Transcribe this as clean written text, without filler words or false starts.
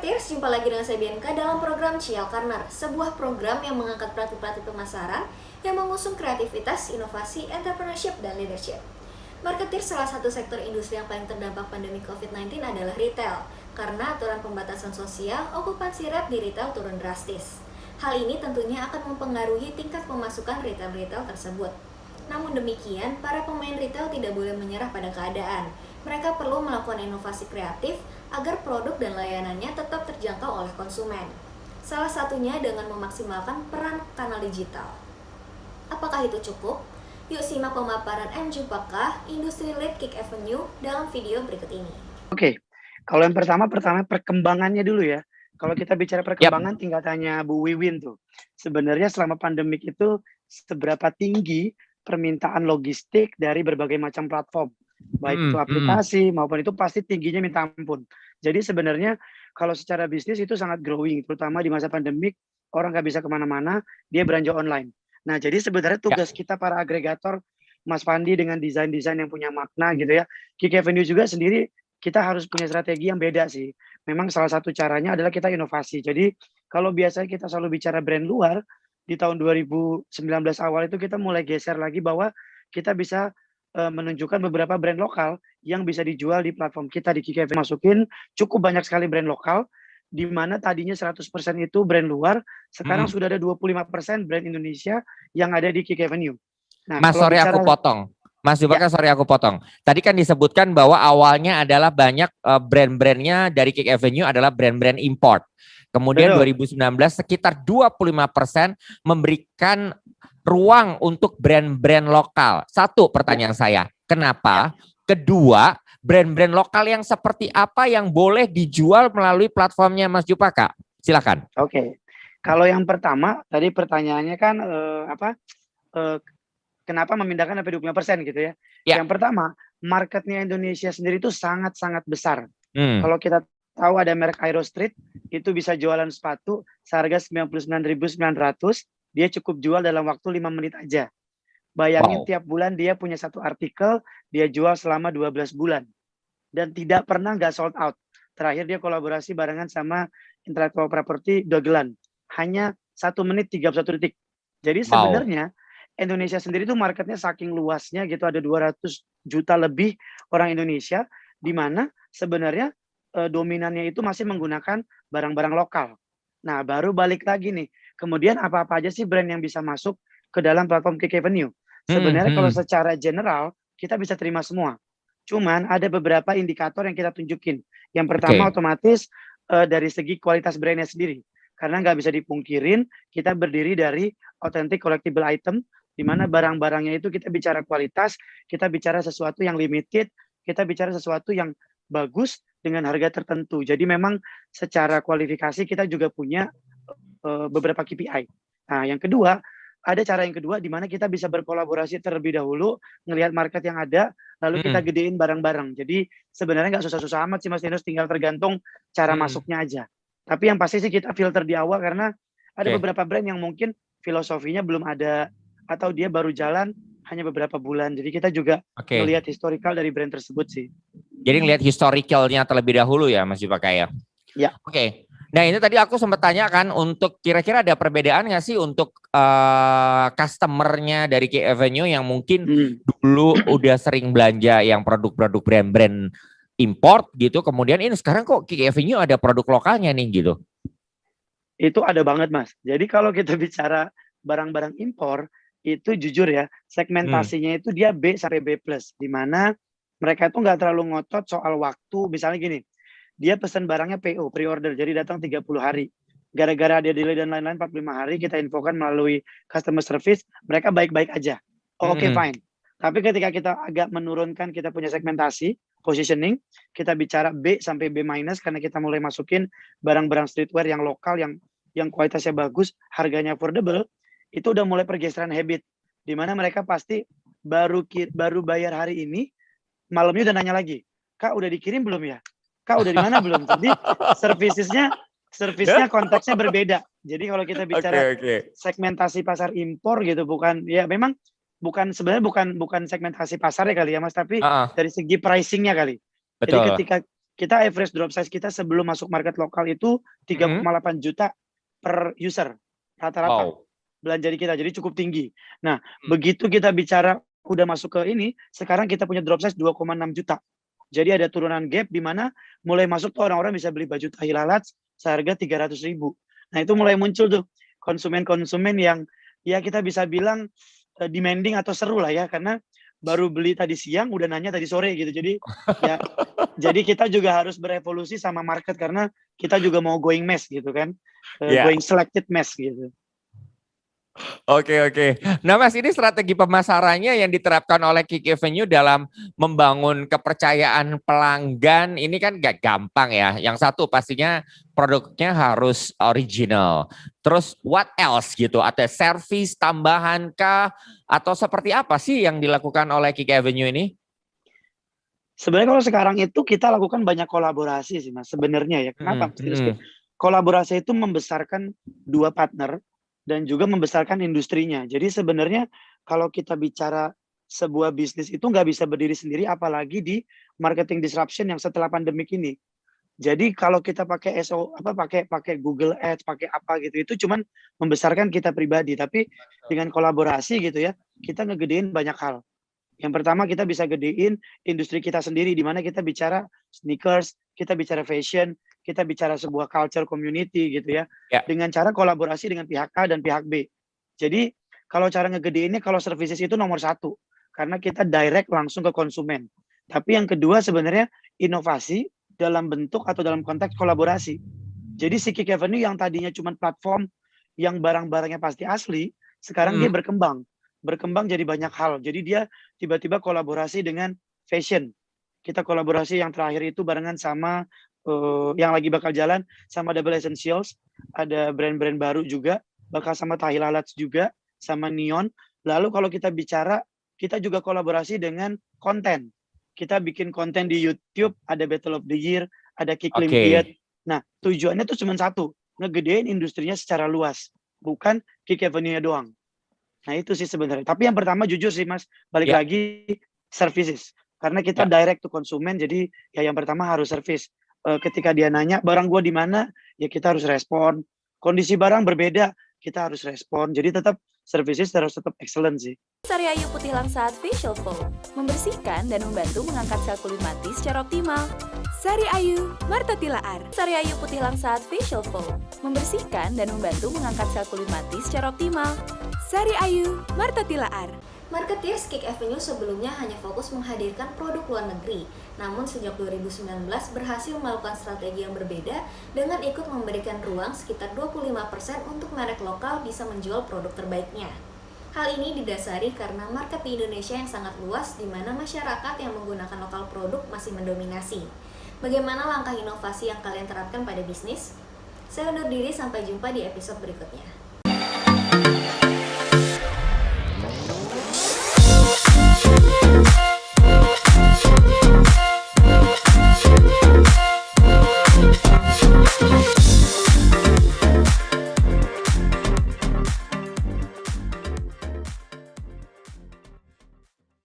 Marketeers, jumpa lagi dengan saya Bianca dalam program Cial Corner, sebuah program yang mengangkat pelatih-pelatih pemasaran yang mengusung kreativitas, inovasi, entrepreneurship, dan leadership. Marketeers salah satu sektor industri yang paling terdampak pandemi COVID-19 adalah retail, karena aturan pembatasan sosial, okupansi rate di retail turun drastis. Hal ini tentunya akan mempengaruhi tingkat pemasukan retail-retail tersebut. Namun demikian, para pemain retail tidak boleh menyerah pada keadaan. Mereka perlu melakukan inovasi kreatif agar produk dan layanannya tetap terjangkau oleh konsumen. Salah satunya dengan memaksimalkan peran kanal digital. Apakah itu cukup? Yuk simak pemaparan M. Jupaka, Industri Lead Kick Avenue dalam video berikut ini. Oke, kalau yang pertama perkembangannya dulu ya. Kalau kita bicara perkembangan, tinggal tanya Bu Wiwin tuh. Sebenarnya selama pandemik itu seberapa tinggi permintaan logistik dari berbagai macam platform, baik itu aplikasi maupun itu pasti tingginya minta ampun. Jadi sebenarnya kalau secara bisnis itu sangat growing, terutama di masa pandemik, orang nggak bisa kemana-mana, dia belanja online. Nah, jadi sebenarnya tugas kita para agregator, Mas Fandi dengan desain-desain yang punya makna gitu ya, Kick Avenue juga sendiri, kita harus punya strategi yang beda sih. Memang salah satu caranya adalah kita inovasi. Jadi kalau biasanya kita selalu bicara brand luar, di tahun 2019 awal itu kita mulai geser lagi bahwa kita bisa menunjukkan beberapa brand lokal yang bisa dijual di platform kita di Kick Avenue. Masukin cukup banyak sekali brand lokal, di mana tadinya 100% itu brand luar, sekarang sudah ada 25% brand Indonesia yang ada di Kick Avenue. Nah, Mas, sorry aku potong. Mas Jupaka, sorry aku potong. Tadi kan disebutkan bahwa awalnya adalah banyak brand-brandnya dari Kick Avenue adalah brand-brand import. Kemudian 2019 sekitar 25% memberikan ruang untuk brand-brand lokal. Satu pertanyaan saya, kenapa? Kedua, brand-brand lokal yang seperti apa yang boleh dijual melalui platformnya Mas Jupaka? Silakan. Oke. Kalau yang pertama, tadi pertanyaannya kan kenapa memindahkan sampai 25% gitu ya. Yang pertama, marketnya Indonesia sendiri itu sangat-sangat besar. Kalau kita tahu ada merek Aero Street, itu bisa jualan sepatu seharga 99.900, dia cukup jual dalam waktu 5 menit aja. Bayangin tiap bulan dia punya satu artikel, dia jual selama 12 bulan. Dan tidak pernah nggak sold out. Terakhir dia kolaborasi barengan sama intellectual property Dogelan. Hanya 1 menit 31 detik. Jadi sebenarnya Indonesia sendiri itu marketnya saking luasnya gitu, ada 200 juta lebih orang Indonesia, di mana sebenarnya dominannya itu masih menggunakan barang-barang lokal. Nah, baru balik lagi nih, kemudian apa-apa aja sih brand yang bisa masuk ke dalam platform Kick Avenue? Sebenarnya kalau secara general, kita bisa terima semua. Cuman ada beberapa indikator yang kita tunjukin. Yang pertama otomatis dari segi kualitas brandnya sendiri. Karena nggak bisa dipungkirin, kita berdiri dari authentic collectible item, di mana barang-barangnya itu kita bicara kualitas, kita bicara sesuatu yang limited, kita bicara sesuatu yang bagus dengan harga tertentu. Jadi memang secara kualifikasi kita juga punya beberapa KPI. Nah, yang kedua, ada cara yang kedua di mana kita bisa berkolaborasi terlebih dahulu, ngelihat market yang ada, lalu kita gedein bareng-bareng. Jadi sebenarnya nggak susah-susah amat sih Mas Dinus, tinggal tergantung cara masuknya aja. Tapi yang pasti sih kita filter di awal karena ada beberapa brand yang mungkin filosofinya belum ada atau dia baru jalan hanya beberapa bulan. Jadi kita juga melihat historical dari brand tersebut sih. Jadi ngelihat historicalnya terlebih dahulu ya Mas Jupaka ya? Ya. Oke. Nah ini tadi aku sempat tanyakan untuk kira-kira ada perbedaan nggak sih untuk customernya dari Kick Avenue yang mungkin dulu udah sering belanja yang produk-produk brand-brand import gitu, kemudian ini sekarang kok Kick Avenue ada produk lokalnya nih gitu? Itu ada banget Mas. Jadi kalau kita bicara barang-barang impor, itu jujur ya, segmentasinya itu dia B sampai B+, di mana mereka itu nggak terlalu ngotot soal waktu. Misalnya gini, dia pesan barangnya PO, pre-order, jadi datang 30 hari. Gara-gara dia delay dan lain-lain 45 hari, kita infokan melalui customer service, mereka baik-baik aja. Oke, fine. Tapi ketika kita agak menurunkan, kita punya segmentasi, positioning, kita bicara B sampai B- karena kita mulai masukin barang-barang streetwear yang lokal, yang kualitasnya bagus, harganya affordable, itu udah mulai pergeseran habit. Di mana mereka pasti baru bayar hari ini, malamnya udah nanya lagi, Kak udah dikirim belum ya? Kak udah di mana belum? Jadi servisnya konteksnya berbeda. Jadi kalau kita bicara segmentasi pasar impor gitu, bukan ya memang sebenarnya bukan segmentasi pasarnya kali ya Mas, tapi dari segi pricingnya kali. Betul. Jadi ketika kita average drop size kita sebelum masuk market lokal itu 3,8 juta per user rata-rata belanja di kita, jadi cukup tinggi. Nah, begitu kita bicara udah masuk ke ini, sekarang kita punya drop size 2,6 juta. Jadi ada turunan gap di mana mulai masuk tuh orang-orang bisa beli baju tahi lalat seharga 300.000. Nah, itu mulai muncul tuh konsumen-konsumen yang ya kita bisa bilang demanding atau seru lah ya, karena baru beli tadi siang udah nanya tadi sore gitu. Jadi ya jadi kita juga harus berevolusi sama market karena kita juga mau going mass gitu kan. Going selected mass gitu. Oke. Nah Mas, ini strategi pemasarannya yang diterapkan oleh Kik Avenue dalam membangun kepercayaan pelanggan ini kan gak gampang ya. Yang satu pastinya produknya harus original. Terus what else gitu? Ada service tambahan kah? Atau seperti apa sih yang dilakukan oleh Kik Avenue ini? Sebenarnya kalau sekarang itu kita lakukan banyak kolaborasi sih Mas sebenarnya ya. Kenapa? Kolaborasi itu membesarkan dua partner dan juga membesarkan industrinya. Jadi sebenarnya kalau kita bicara sebuah bisnis itu nggak bisa berdiri sendiri, apalagi di marketing disruption yang setelah pandemik ini. Jadi kalau kita pakai pakai Google Ads, pakai apa gitu, itu cuman membesarkan kita pribadi. Tapi dengan kolaborasi gitu ya, kita ngegedein banyak hal. Yang pertama kita bisa gedein industri kita sendiri, di mana kita bicara sneakers, kita bicara fashion, kita bicara sebuah culture community gitu ya, dengan cara kolaborasi dengan pihak A dan pihak B. Jadi kalau cara ngegedeinnya, kalau services itu nomor satu, karena kita direct langsung ke konsumen. Tapi yang kedua sebenarnya inovasi dalam bentuk atau dalam konteks kolaborasi. Jadi si Kik Avenue yang tadinya cuma platform yang barang-barangnya pasti asli, sekarang dia berkembang jadi banyak hal. Jadi dia tiba-tiba kolaborasi dengan fashion. Kita kolaborasi yang terakhir itu barengan sama yang lagi bakal jalan sama Double Essentials, ada brand-brand baru juga, bakal sama Tahi Lalat juga, sama Neon. Lalu kalau kita bicara, kita juga kolaborasi dengan konten. Kita bikin konten di YouTube, ada Battle of the Year, ada Kik Olympiad. Nah, tujuannya tuh cuma satu, ngegedein industrinya secara luas, bukan Kik Avenue-nya doang. Nah, itu sih sebenarnya. Tapi yang pertama jujur sih Mas, balik lagi services. Karena kita direct to konsumen, jadi ya yang pertama harus service. Ketika dia nanya barang gua di mana, ya kita harus respon. Kondisi barang berbeda, kita harus respon. Jadi tetap services harus tetap excellent sih. Sari Ayu Putih Langsat Facial Foam membersihkan dan membantu mengangkat sel kulit mati secara optimal. Sari Ayu Marta Tilaar. Sari Ayu Putih Langsat Facial Foam membersihkan dan membantu mengangkat sel kulit mati secara optimal. Sari Ayu Marta Tilaar. Marketeers Kik Avenue sebelumnya hanya fokus menghadirkan produk luar negeri, namun sejak 2019 berhasil melakukan strategi yang berbeda dengan ikut memberikan ruang sekitar 25% untuk merek lokal bisa menjual produk terbaiknya. Hal ini didasari karena market di Indonesia yang sangat luas di mana masyarakat yang menggunakan lokal produk masih mendominasi. Bagaimana langkah inovasi yang kalian terapkan pada bisnis? Saya undur diri, sampai jumpa di episode berikutnya.